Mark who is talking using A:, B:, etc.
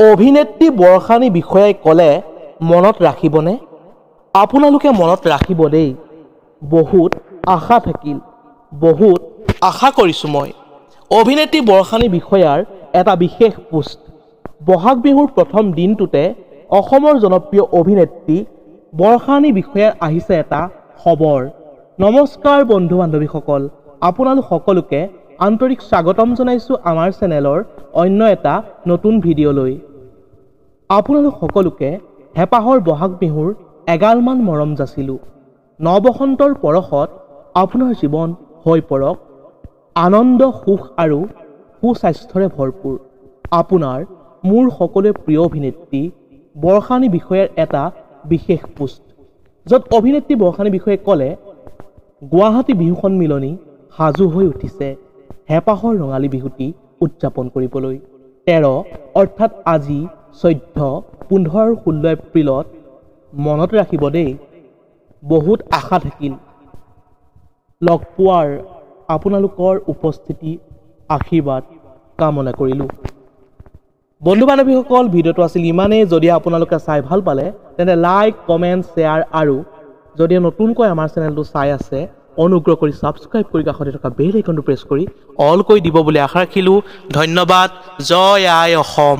A: অভিনেত্ৰী বৰষানী বিষয়াই ক'লে মনত ৰাখিবনে? আপোনালোকে মনত ৰাখিব দেই। বহুত আশা থাকিল, বহুত আশা কৰিছোঁ মই। অভিনেত্ৰী বৰষানী বিষয়াৰ এটা বিশেষ পোষ্ট। বহাগ বিহুৰ প্ৰথম দিনটোতে অসমৰ জনপ্ৰিয় অভিনেত্ৰী বৰষানী বিষয়াৰ আহিছে এটা খবৰ। নমস্কাৰ বন্ধু বান্ধৱীসকল, আপোনালোক সকলোকে আন্তৰিক স্বাগতম জনাইছোঁ আমাৰ চেনেলৰ অন্য এটা নতুন ভিডিঅ'লৈ। আপোনালোক সকলোকে হেঁপাহৰ বহাগ বিহুৰ এগালমান মৰম যাচিলোঁ। নবসন্তৰ পৰশত আপোনাৰ জীৱন হৈ পৰক আনন্দ, সুখ আৰু সুস্বাস্থ্যৰে ভৰপূৰ। আপোনাৰ মোৰ সকলোৱে প্ৰিয় অভিনেত্ৰী বৰষানী বিষয়াৰ এটা বিশেষ পোষ্ট, য'ত অভিনেত্ৰী বৰষানী বিষয়াই ক'লে গুৱাহাটী বিহু সন্মিলনী সাজু হৈ উঠিছে হেঁপাহৰ ৰঙালী বিহুটি উদযাপন কৰিবলৈ। 13 অৰ্থাৎ আজি 14, 15 আৰু 16 এপ্ৰিলত মনত ৰাখিব দেই। বহুত আশা থাকিল লগ পোৱাৰ, আপোনালোকৰ উপস্থিতি আশীৰ্বাদ কামনা কৰিলোঁ। বন্ধু বান্ধৱীসকল, ভিডিঅ'টো আছিল ইমানেই। যদি আপোনালোকে চাই ভাল পালে তেন্তে লাইক, কমেণ্ট, শ্বেয়াৰ আৰু যদি নতুনকৈ আমাৰ চেনেলটো চাই আছে অনুগ্ৰহ কৰি ছাবস্ক্ৰাইব কৰি কাষতে থকা বেল আইকনটো প্ৰেছ কৰি অল কৰি দিব বুলি আশা ৰাখিলোঁ। ধন্যবাদ। জয় আই অসম।